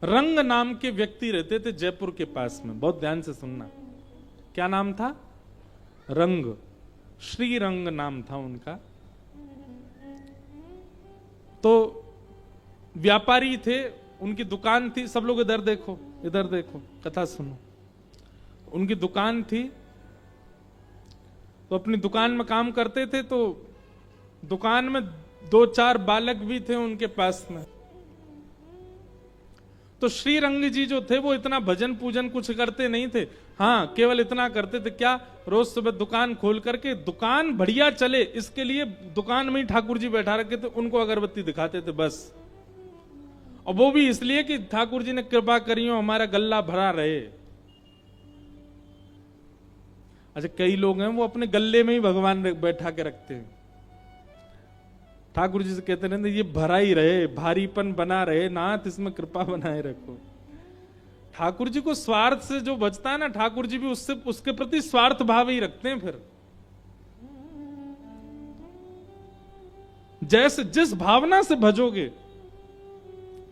रंग नाम के व्यक्ति रहते थे जयपुर के पास में, बहुत ध्यान से सुनना। क्या नाम था? रंग, श्री रंग नाम था उनका। तो व्यापारी थे, उनकी दुकान थी। सब लोग इधर देखो, इधर देखो, कथा सुनो। उनकी दुकान थी, तो अपनी दुकान में काम करते थे। तो दुकान में 2-4 बालक भी थे उनके पास में। तो श्री रंग जी जो थे वो इतना भजन पूजन कुछ करते नहीं थे। हाँ, केवल इतना करते थे, क्या? रोज सुबह दुकान खोल करके दुकान बढ़िया चले, इसके लिए दुकान में ही ठाकुर जी बैठा रखे थे, उनको अगरबत्ती दिखाते थे बस। और वो भी इसलिए कि ठाकुर जी ने कृपा करी हो, हमारा गल्ला भरा रहे। अच्छा, कई लोग हैं वो अपने गल्ले में ही भगवान बैठा के रखते हैं। ठाकुर जी से कहते रहते ये भरा ही रहे, भारीपन बना रहे, नाथ इसमें कृपा बनाए रखो। ठाकुर जी को स्वार्थ से जो बचता है ना, ठाकुर जी भी उससे उसके प्रति स्वार्थ भाव ही रखते हैं। फिर जैसे जिस भावना से भजोगे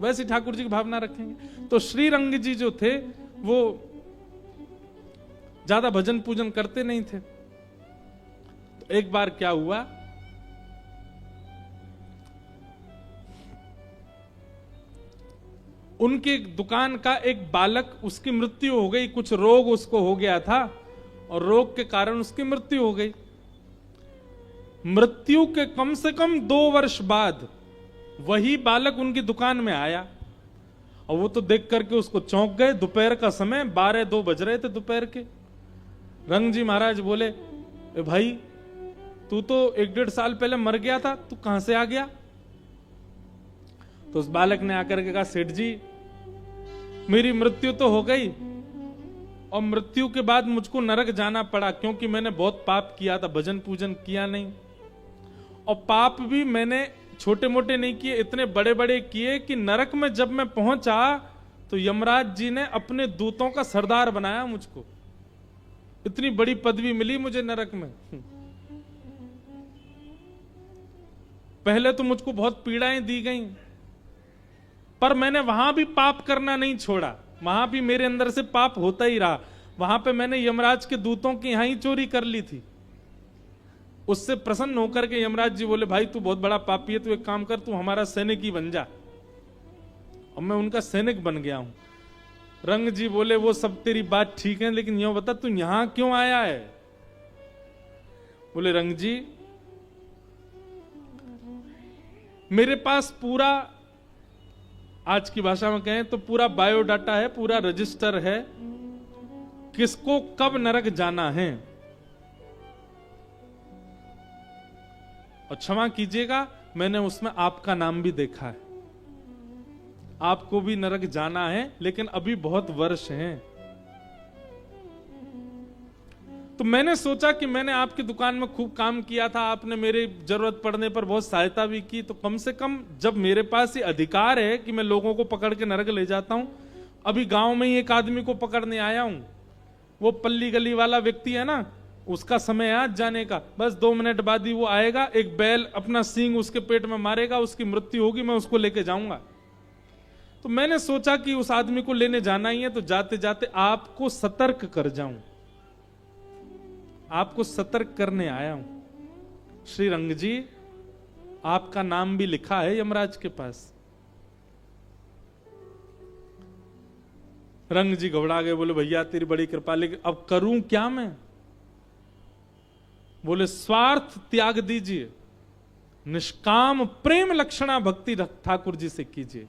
वैसे ठाकुर जी की भावना रखेंगे। तो श्री रंग जी जो थे वो ज्यादा भजन पूजन करते नहीं थे। तो एक बार क्या हुआ, उनके दुकान का एक बालक, उसकी मृत्यु हो गई। कुछ रोग उसको हो गया था और रोग के कारण उसकी मृत्यु हो गई। मृत्यु के कम से कम 2 वर्ष बाद वही बालक उनकी दुकान में आया और वो तो देख करके उसको चौंक गए। दोपहर का समय, 12-2 बज रहे थे दोपहर के। रंग जी महाराज बोले, ए भाई, तू तो 1-1.5 साल पहले मर गया था, तू कहां से आ गया? तो उस बालक ने आकर के कहा, सेठ जी, मेरी मृत्यु तो हो गई और मृत्यु के बाद मुझको नरक जाना पड़ा, क्योंकि मैंने बहुत पाप किया था, भजन पूजन किया नहीं। और पाप भी मैंने छोटे मोटे नहीं किए, इतने बड़े बड़े किए कि नरक में जब मैं पहुंचा तो यमराज जी ने अपने दूतों का सरदार बनाया मुझको। इतनी बड़ी पदवी मिली मुझे नरक में। पहले तो मुझको बहुत पीड़ाएं दी गई, पर मैंने वहां भी पाप करना नहीं छोड़ा। वहां भी मेरे अंदर से पाप होता ही रहा। वहां पे मैंने यमराज के दूतों की यहां ही चोरी कर ली थी। उससे प्रसन्न होकर के यमराज जी बोले, भाई तू बहुत बड़ा पापी है, तू एक काम कर, तू हमारा सैनिक ही बन जा। और मैं उनका सैनिक बन गया हूं। रंग जी बोले, वो सब तेरी बात ठीक है, लेकिन यो बता तू यहां क्यों आया है? बोले, रंग जी, मेरे पास पूरा, आज की भाषा में कहें तो पूरा बायोडाटा है, पूरा रजिस्टर है, किसको कब नरक जाना है। और क्षमा कीजिएगा, मैंने उसमें आपका नाम भी देखा है। आपको भी नरक जाना है, लेकिन अभी बहुत वर्ष हैं। तो मैंने सोचा कि मैंने आपकी दुकान में खूब काम किया था, आपने मेरी जरूरत पड़ने पर बहुत सहायता भी की, तो कम से कम जब मेरे पास ये अधिकार है कि मैं लोगों को पकड़ के नरक ले जाता हूं, अभी गांव में ही एक आदमी को पकड़ने आया हूं, वो पल्ली गली वाला व्यक्ति है ना, उसका समय आज जाने का, बस 2 मिनट बाद ही वो आएगा, एक बैल अपना सींग उसके पेट में मारेगा, उसकी मृत्यु होगी, मैं उसको लेके जाऊंगा। तो मैंने सोचा कि उस आदमी को लेने जाना ही है, तो जाते जाते आपको सतर्क कर जाऊं, आपको सतर्क करने आया हूं। श्री रंग जी, आपका नाम भी लिखा है यमराज के पास। रंग जी घबरा गए, बोले, भैया तेरी बड़ी कृपा, लेकिन अब करूं क्या मैं? बोले, स्वार्थ त्याग दीजिए, निष्काम प्रेम लक्षणा भक्ति ठाकुर जी से कीजिए।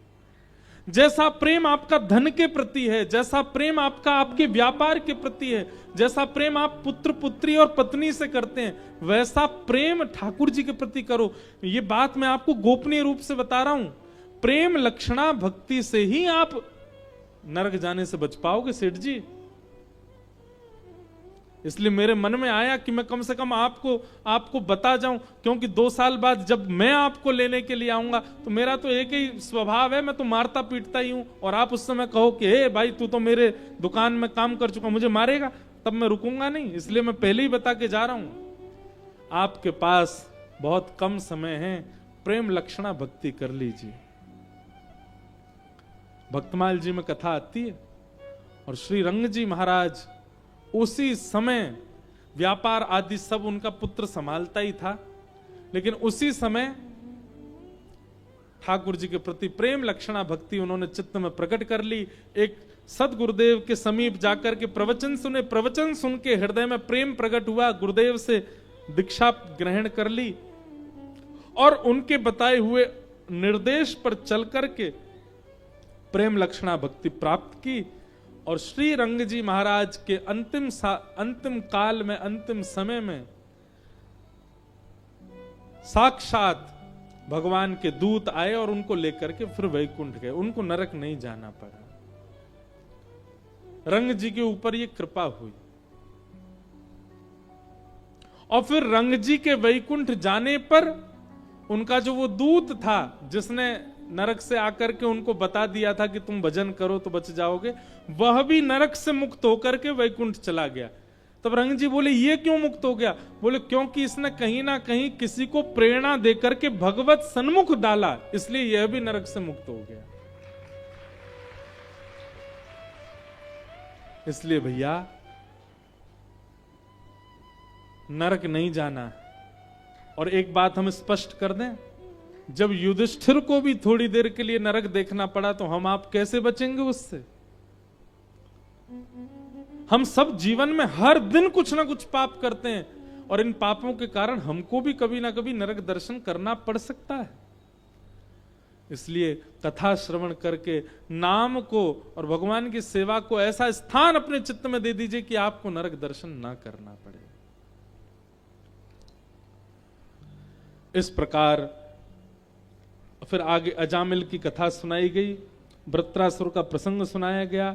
जैसा प्रेम आपका धन के प्रति है, जैसा प्रेम आपका आपके व्यापार के प्रति है, जैसा प्रेम आप पुत्र पुत्री और पत्नी से करते हैं, वैसा प्रेम ठाकुर जी के प्रति करो। ये बात मैं आपको गोपनीय रूप से बता रहा हूं। प्रेम लक्षणा भक्ति से ही आप नरक जाने से बच पाओगे सेठ जी। इसलिए मेरे मन में आया कि मैं कम से कम आपको बता जाऊं, क्योंकि 2 साल बाद जब मैं आपको लेने के लिए आऊंगा तो मेरा तो एक ही स्वभाव है, मैं तो मारता पीटता ही हूं। और आप उस समय कहो कि हे भाई तू तो मेरे दुकान में काम कर चुका, मुझे मारेगा, तब मैं रुकूंगा नहीं। इसलिए मैं पहले ही बता के जा रहा हूं, आपके पास बहुत कम समय है, प्रेम लक्षणा भक्ति कर लीजिए। भक्तमाल जी में कथा आती है। और श्री रंग जी महाराज उसी समय, व्यापार आदि सब उनका पुत्र संभालता ही था, लेकिन उसी समय ठाकुर जी के प्रति प्रेम लक्षणा भक्ति उन्होंने चित्त में प्रकट कर ली। एक सदगुरुदेव के समीप जाकर के प्रवचन सुने, प्रवचन सुन के हृदय में प्रेम प्रकट हुआ, गुरुदेव से दीक्षा ग्रहण कर ली और उनके बताए हुए निर्देश पर चल करके प्रेम लक्षणा भक्ति प्राप्त की। और श्री रंग जी महाराज के अंतिम काल में, अंतिम समय में साक्षात भगवान के दूत आए और उनको लेकर के फिर वैकुंठ गए। उनको नरक नहीं जाना पड़ा। रंग जी के ऊपर ये कृपा हुई। और फिर रंग जी के वैकुंठ जाने पर उनका जो वो दूत था जिसने नरक से आकर के उनको बता दिया था कि तुम भजन करो तो बच जाओगे, वह भी नरक से मुक्त होकर के वैकुंठ चला गया। तब रंग जी बोले ये क्यों मुक्त हो गया? बोले क्योंकि इसने कहीं ना कहीं किसी को प्रेरणा देकर के भगवत सन्मुख डाला, इसलिए यह भी नरक से मुक्त हो गया। इसलिए भैया नरक नहीं जाना। और एक बात हम स्पष्ट कर दें, जब युधिष्ठिर को भी थोड़ी देर के लिए नरक देखना पड़ा तो हम आप कैसे बचेंगे उससे? हम सब जीवन में हर दिन कुछ ना कुछ पाप करते हैं और इन पापों के कारण हमको भी कभी ना कभी नरक दर्शन करना पड़ सकता है। इसलिए कथा श्रवण करके नाम को और भगवान की सेवा को ऐसा स्थान अपने चित्त में दे दीजिए कि आपको नरक दर्शन ना करना पड़े। इस प्रकार फिर आगे अजामिल की कथा सुनाई गई, वृत्रासुर का प्रसंग सुनाया गया।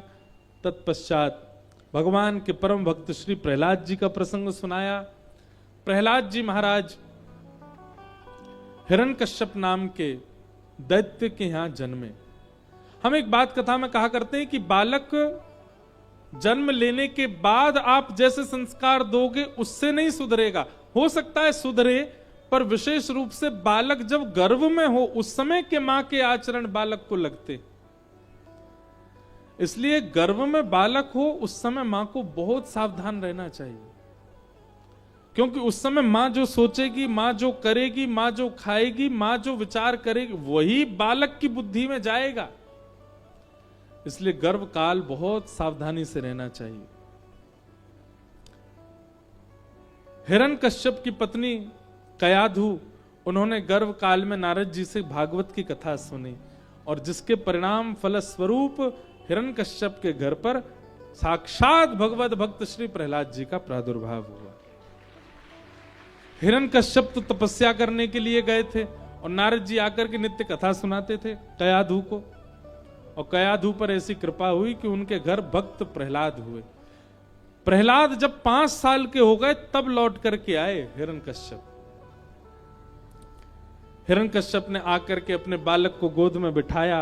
तत्पश्चात भगवान के परम भक्त श्री प्रहलाद जी का प्रसंग सुनाया। प्रहलाद जी महाराज हिरण्यकश्यप नाम के दैत्य के यहां जन्मे। हम एक बात कथा में कहा करते हैं कि बालक जन्म लेने के बाद आप जैसे संस्कार दोगे उससे नहीं सुधरेगा। हो सकता है सुधरे, पर विशेष रूप से बालक जब गर्भ में हो उस समय के मां के आचरण बालक को लगते। इसलिए गर्भ में बालक हो उस समय मां को बहुत सावधान रहना चाहिए, क्योंकि उस समय मां जो सोचेगी, मां जो करेगी, मां जो खाएगी, मां जो विचार करेगी, वही बालक की बुद्धि में जाएगा। इसलिए गर्भ काल बहुत सावधानी से रहना चाहिए। हिरण्यकश्यप की पत्नी कयाधु, उन्होंने गर्भ काल में नारद जी से भागवत की कथा सुनी और जिसके परिणाम फलस्वरूप हिरण्यकश्यप के घर पर साक्षात भगवत भक्त श्री प्रहलाद जी का प्रादुर्भाव हुआ। हिरण्यकश्यप तो तपस्या करने के लिए गए थे और नारद जी आकर के नित्य कथा सुनाते थे कयाधु को, और कयाधु पर ऐसी कृपा हुई कि उनके घर भक्त प्रहलाद हुए। प्रहलाद जब 5 साल के हो गए तब लौट करके आए हिरण्यकश्यप। हिरण्यकश्यप ने आकर के अपने बालक को गोद में बिठाया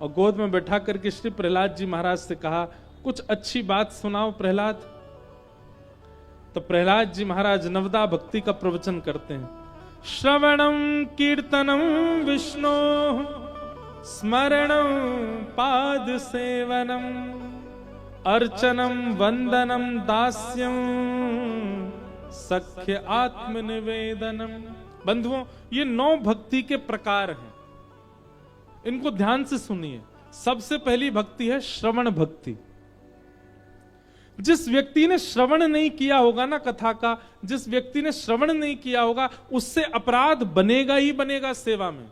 और गोद में बैठा करके श्री प्रहलाद जी महाराज से कहा, कुछ अच्छी बात सुनाओ प्रहलाद। तो प्रहलाद जी महाराज नवदा भक्ति का प्रवचन करते हैं। श्रवणम कीर्तनम विष्णु स्मरणम पाद सेवनम अर्चनम वंदनम दास्यम सख्य आत्मनिवेदनम। बंधुओं, ये 9 भक्ति के प्रकार हैं, इनको ध्यान से सुनिए। सबसे पहली भक्ति है श्रवण भक्ति। जिस व्यक्ति ने श्रवण नहीं किया होगा ना कथा का, जिस व्यक्ति ने श्रवण नहीं किया होगा उससे अपराध बनेगा ही बनेगा सेवा में।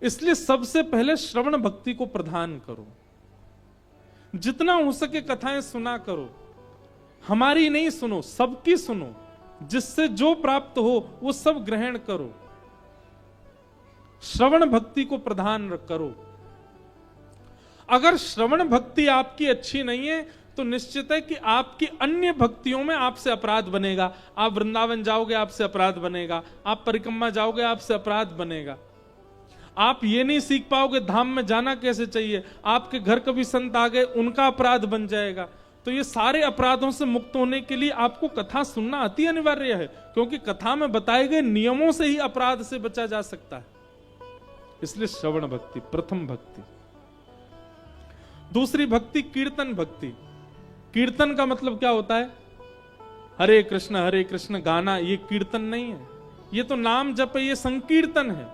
इसलिए सबसे पहले श्रवण भक्ति को प्रधान करो। जितना हो सके कथाएं सुना करो, हमारी नहीं सुनो, सबकी सुनो। जिससे जो प्राप्त हो वो सब ग्रहण करो। श्रवण भक्ति को प्रधान करो। अगर श्रवण भक्ति आपकी अच्छी नहीं है तो निश्चित है कि आपकी अन्य भक्तियों में आपसे अपराध बनेगा। आप वृंदावन जाओगे आपसे अपराध बनेगा, आप परिक्रमा जाओगे आपसे अपराध बनेगा। आप ये नहीं सीख पाओगे धाम में जाना कैसे चाहिए, आपके घर कभी संत आ गए उनका अपराध बन जाएगा। तो ये सारे अपराधों से मुक्त होने के लिए आपको कथा सुनना अति अनिवार्य है, क्योंकि कथा में बताए गए नियमों से ही अपराध से बचा जा सकता है। इसलिए श्रवण भक्ति प्रथम भक्ति। दूसरी भक्ति कीर्तन भक्ति। कीर्तन का मतलब क्या होता है? हरे कृष्ण गाना, ये कीर्तन नहीं है, ये तो नाम जप है, ये संकीर्तन है।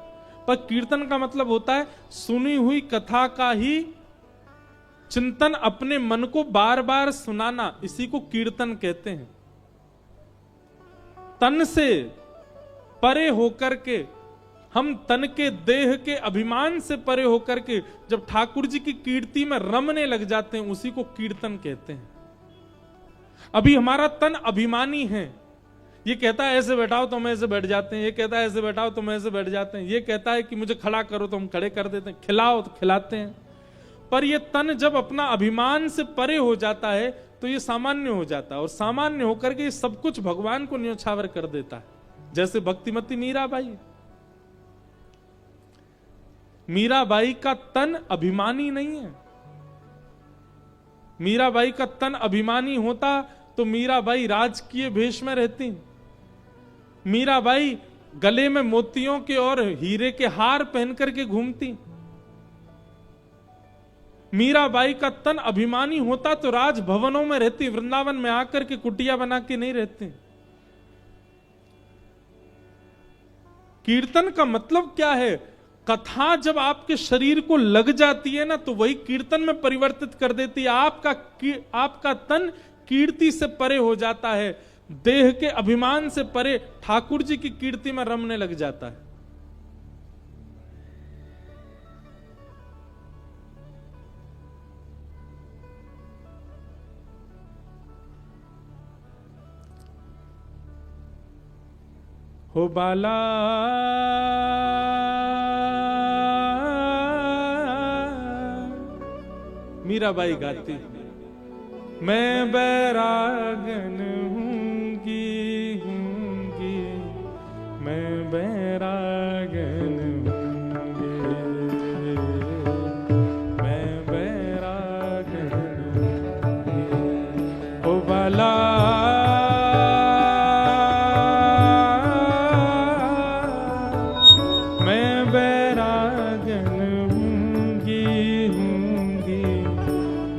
पर कीर्तन का मतलब होता है सुनी हुई कथा का ही चिंतन, अपने मन को बार बार सुनाना, इसी को कीर्तन कहते हैं। तन से परे होकर के, हम तन के देह के अभिमान से परे होकर के जब ठाकुर जी की कीर्ति में रमने लग जाते हैं, उसी को कीर्तन कहते हैं। अभी हमारा तन अभिमानी है, ये कहता है ऐसे बैठाओ तो हम ऐसे बैठ जाते हैं, ये कहता है ऐसे बैठाओ तो हम ऐसे बैठ जाते हैं, ये कहता है कि मुझे खड़ा करो तो हम खड़े कर देते हैं, खिलाओ तो खिलाते हैं। पर ये तन जब अपना अभिमान से परे हो जाता है तो ये सामान्य हो जाता है, और सामान्य होकर के ये सब कुछ भगवान को न्योछावर कर देता है। जैसे भक्तिमती मीराबाई, मीराबाई का तन अभिमानी नहीं है। मीराबाई का तन अभिमानी होता तो मीराबाई राजकीय भेष में रहती। मीराबाई गले में मोतियों के और हीरे के हार पहन करके घूमती। मीराबाई का तन अभिमानी होता तो राजभवनों में रहती, वृंदावन में आकर के कुटिया बना के नहीं रहती। कीर्तन का मतलब क्या है? कथा जब आपके शरीर को लग जाती है ना, तो वही कीर्तन में परिवर्तित कर देती है। आपका तन कीर्ति से परे हो जाता है, देह के अभिमान से परे ठाकुर जी की कीर्ति में रमने लग जाता है। हो बाला मीराबाई गाती, मैं बैरागन हूंगी, मैं बैरागन हूंगी, मैं बैरागन हूंगी। ओ बाला मैं बैरागन हूंगी,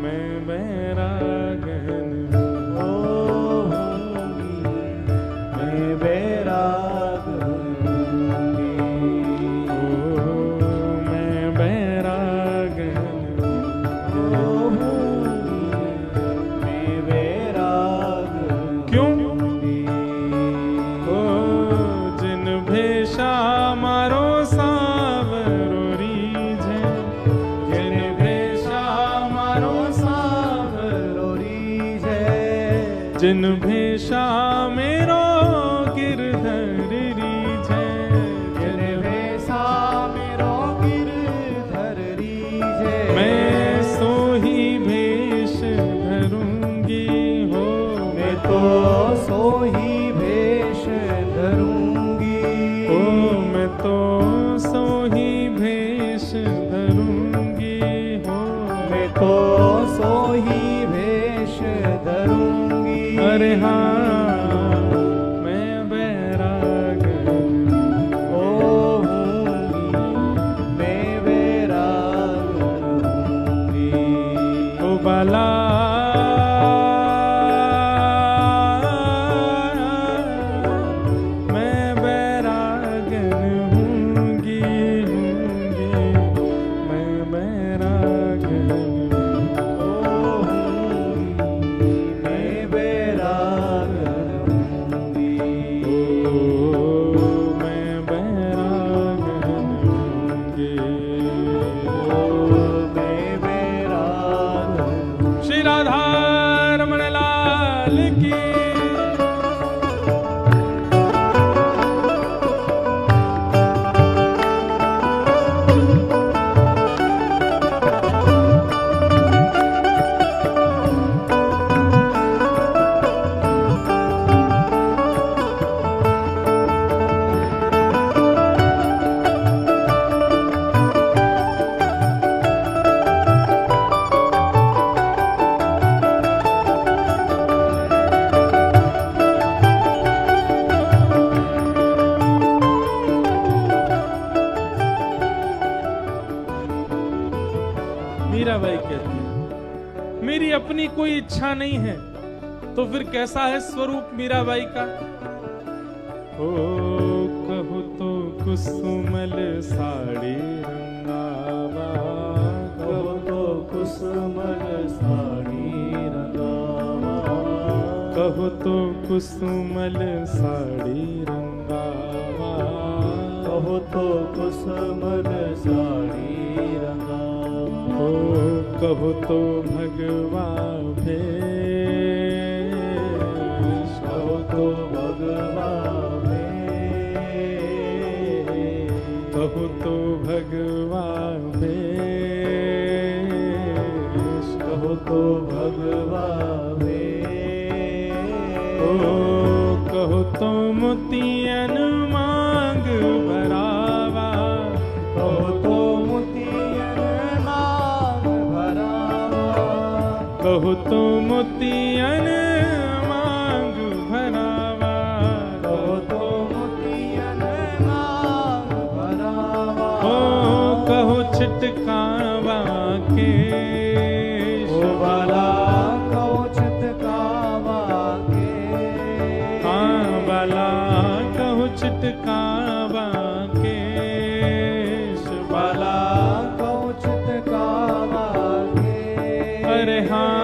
मैं बैरागन जिन भेषा मेरो गिरधर रीझे, जिन भेषा मेरो गिरधर रीझे, मैं सो ही भेष धरूंगी हो, मैं तो सो ही भेष धरूंगी, ओ मैं तो सो ही भेष धरूंगी हो, मैं तो सो ही भेष धरूंगी। अरे हाँ मैं बैरागन होऊंगी, मैं बैरागन होऊंगी। ओ बाला मैं बैरागन हूंगी, मैं बैरागन मीराबाई कहती है मेरी अपनी कोई इच्छा नहीं है, तो फिर कैसा है स्वरूप मीराबाई का? ओ कहूँ तो कुसुमल साड़ी रंगावा, कहो तो कुसुमल साड़ी रंगावा, कहो तो कुसुमल साड़ी रंगावा, कहो तो कुसुमल साड़ी रंगावा, ओ कहो तो भगवा भेष, कहो तो भगवा कहो तो भगवा भेष, कहो तो भगवा ओ कहो तो मोतियन मांग भरावा, कहो तो मोतियन मांग भरावा, कहो तो मोतियन मांग भरावा, कहो तो मोतियन मांग भरावा, ओ कहो छिटकावा के ओ बाला कहो छिटकावा के, हाँ बाला कहो छिटकावा के, बाला कहो छिटकावा के, अरे हाँ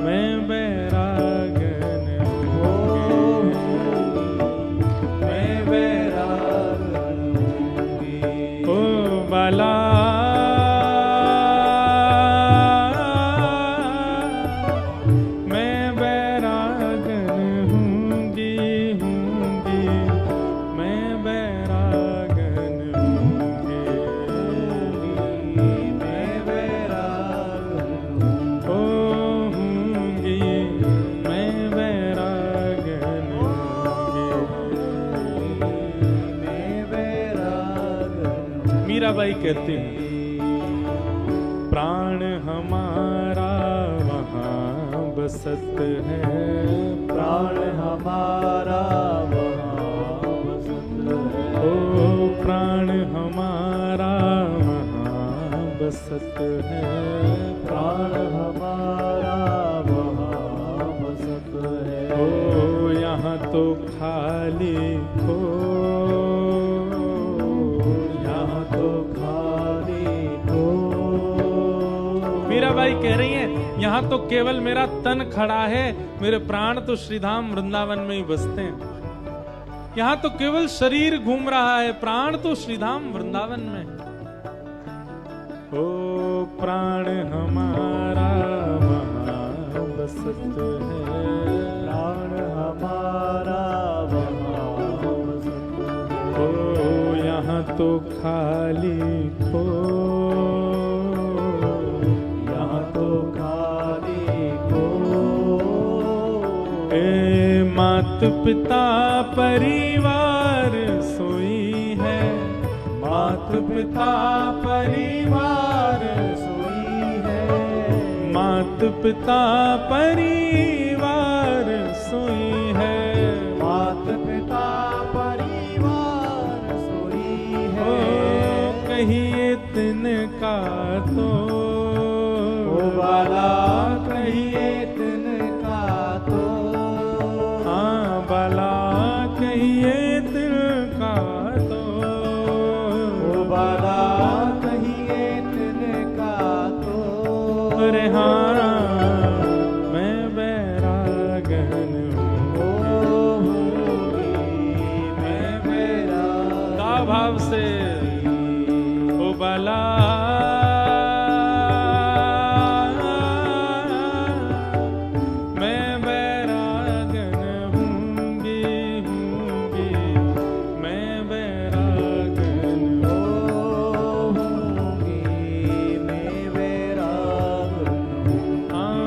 मैं बैरागन मैं बैरागन हूँगी, ओ बाला मैं बैरागन हूँगी, हूँगी मैं बैरागन हूँगी, मैं बैरागन हूँ, ओ हूँगी मैं बैरागन हूँगी। मैं बैरागन हूँ। मीराबाई कहती हैं प्राण हमारा वहाँ बसत है, प्राण हमारा वहाँ बसत है, ओ प्राण हमारा वहाँ बसत है, प्राण हमारा वहाँ बसत है, ओ यहाँ तो खाली खो, यहाँ तो खाली हो, मीराबाई कह रही हैं यहाँ तो केवल मेरा तन खड़ा है, मेरे प्राण तो श्रीधाम वृंदावन में ही बसते हैं। यहाँ तो केवल शरीर घूम रहा है, प्राण तो श्रीधाम वृंदावन में। ओ प्राण हमारा वहाँ बसत है, प्राण हमारा वहाँ बसत है, ओ यहाँ तो खाली खो, यहाँ तो खाली हो, ए मात पिता परिवार सोई है, मात पिता परिवार सोई है, मात पिता परिवार सोई है, मात पिता परिवार सोई ओ है, कहिए तिनका तो, ओ बाला कहिए तिनका तो, हाँ बाला कहिए तिनका तो, ओ बाला कहिए तिनका तो, अरे हाँ मैं बैरागन हूँ, ओ होगी मैं मेरा का भाव से ओ बाला मैं बैरागन हूँगी, हूँगी मैं बैरागन ओ होगी मैं बैरागन हूँ, हाँ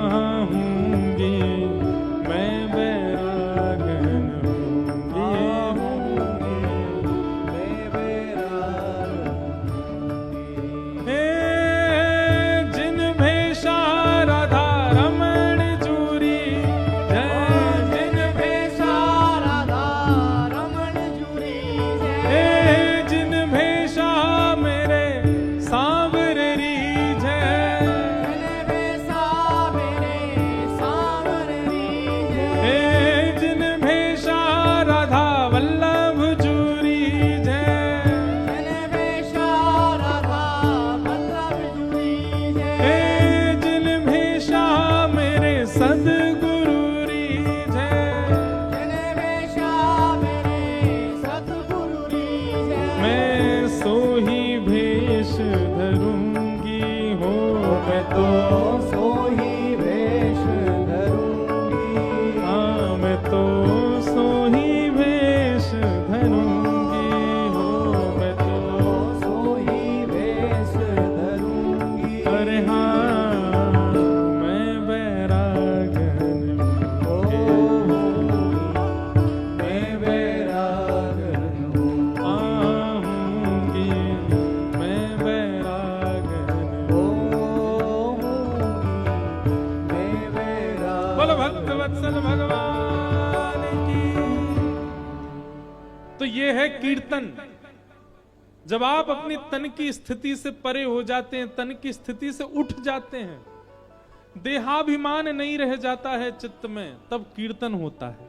मैं तो सोही वेश धरूंगी, हाँ मैं तो सोही वेश धरूंगी हो, मैं तो सोही वेश धरूंगी। अरे हाँ मैं बैरागन ओ मैं बैरागन हूँ, आऊंगी मैं बैरागन ओ मैं बैरागन। बोलो भक्त वत्सल भगवान की। तो ये है कीर्तन। जब आप अपनी तन की स्थिति से परे हो जाते हैं, तन की स्थिति से उठ जाते हैं, देहाभिमान नहीं रह जाता है चित्त में, तब कीर्तन होता है।